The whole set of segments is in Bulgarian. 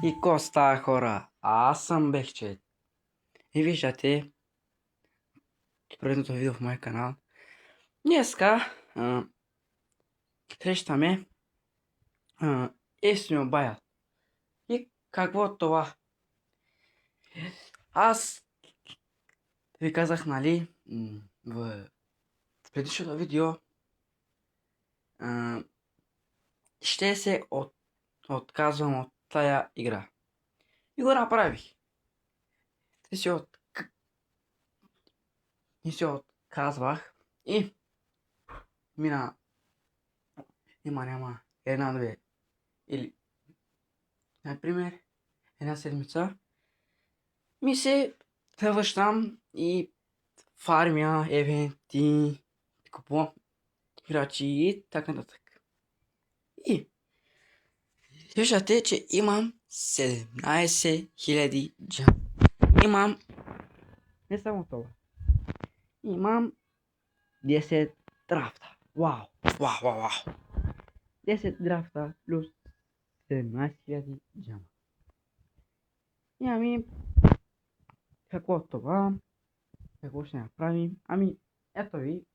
И коста хора, аз съм Бехчет. И виждате предното видео в моя канал. Днеска срещаме Естино Баял. И какво това? Аз ви казах, нали, в предишното видео ще се отказвам от тая игра. И го направих. И се отказвах и мина няма една-две или например една седмица ми се връщам и фармя евенти, купувам играчи и така нататък. И виждате, че имам 17 000 джам. Имам не само това. Имам 10 драфта. Вау. 10 драфта плюс 17 000 джама. И ами, какво това? Какво ще направим? Ами, ето ви.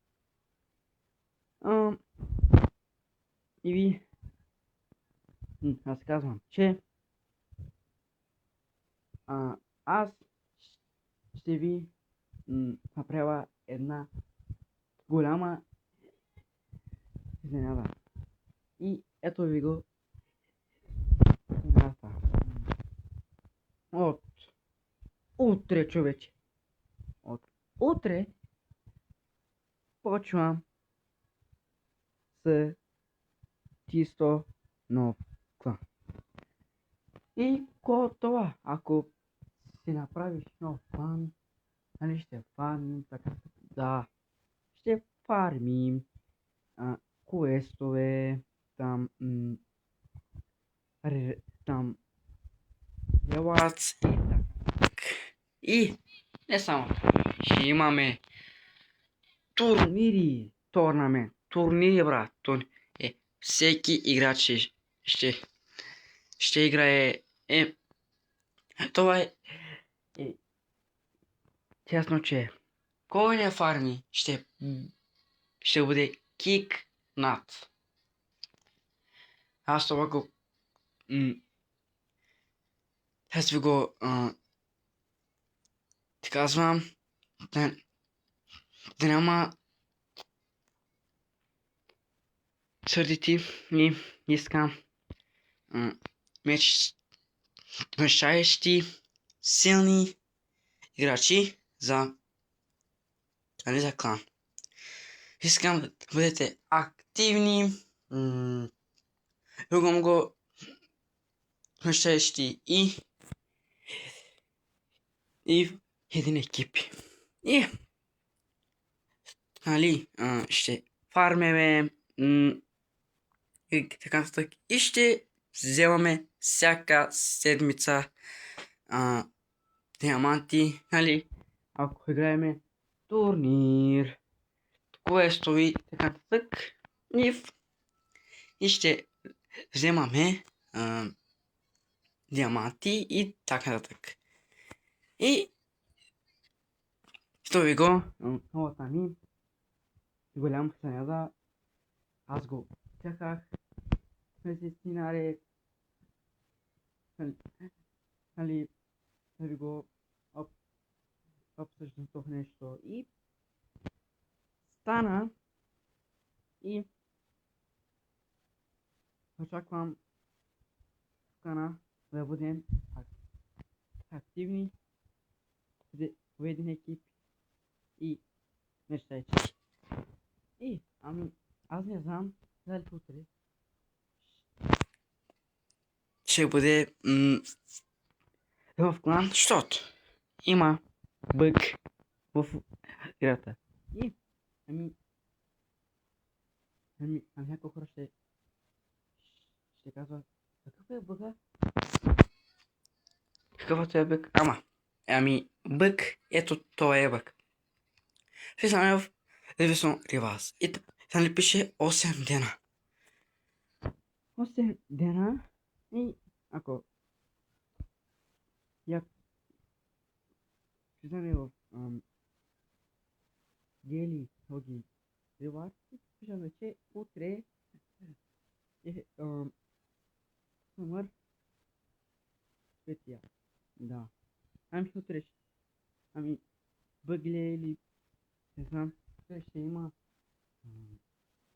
И ви разказвам, че аз ще ви направя една голяма изненада. И ето ви го изненадата. От утре, човече. От утре почвам с чисто нов клан. И това, ако си направиш нов клан, нали ще фармим така. Да, ще фармим квестове, там релац и така. И не само това, ще имаме турнири, турнири, брат. Всеки играч ще играе. Това е ясно, че кой не фарми ще бъде кикнат. Аз това го аз ви го ти казвам да няма сърдити и искам мечтаещи силни играчи за клан. Искам да бъдете активни, много мечтаещи и в един екип. И нали, ще фармеме и така нататък. И ще вземаме всяка седмица диаманти, нали, ако играеме турнир, квестови, така нататък. И ще вземаме диаманти и така нататък. И ще ви го новата ми голям изненада. Аз го чаках месеци наред. Нали, да ви го обсъждам това нещо. И стана и очаквам кана да бъдем активни в един екип и мечтайки. И ами аз не знам дали утре ще бъде в клан, защото има бъг в играта. И ами няколко хора ще казва, какъв е бъга? Какъв е бъг? Ами бъг, ето това е бъг. Влизаме в Division Rivals и там ли пише 8 дена. 8 дена и ако Я признаю, гели, хоги, реварки, пижаме, че утре е сумър специал. Да. Ами утре, ами бъгле или не знам, утре ще има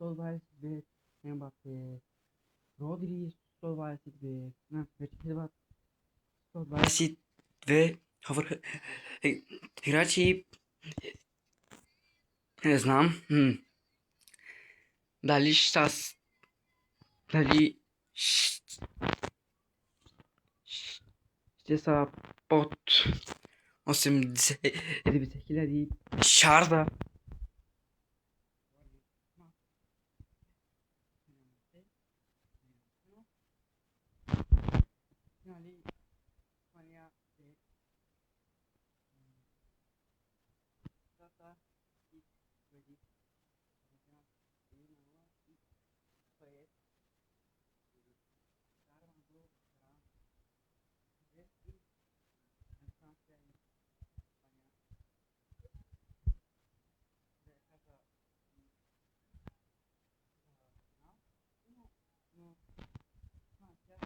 122 Мбапе, Родри 122, вече следват 122 играчи, не знам, дали дали ще са под 80-90 хиляди шарда. Нали, Испания е дата и преди и това е карван до Франция и Франция и Испания. Каза финал, но Франция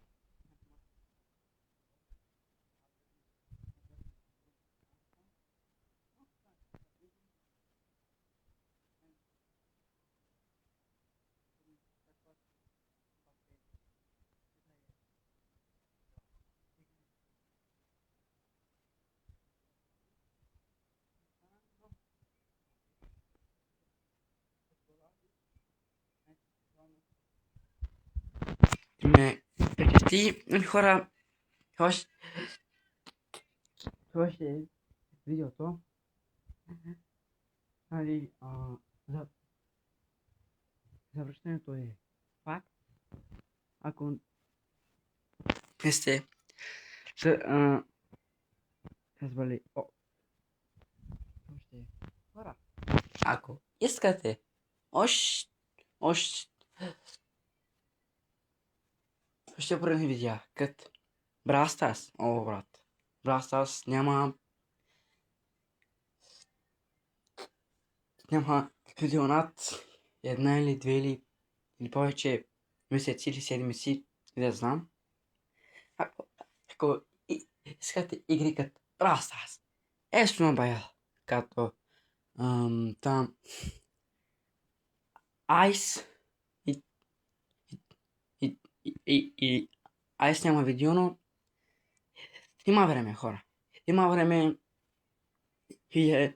ме прекъсти. Хора, това ще е видеото. Нали, завръщането е факт. Ако не сте казвали, още хора, ако искате още поредни видеа, като Brawl Stars, брат, Brawl Stars няма видео над една или две или повече месеци или седмици, да знам. Ако искате игри като Brawl Stars, Mobile, като там Ice и Ice няма видео, но има време, хора. Има време и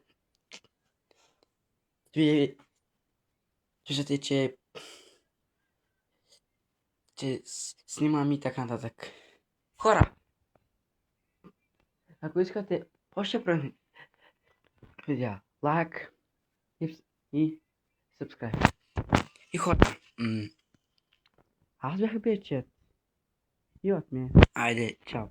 вие виждате, че снимам и така нататък. Хора, ако искате още правилни видеа, лайк и subscribe. И хора, аз бях Печет. И от мен. Айде, чао.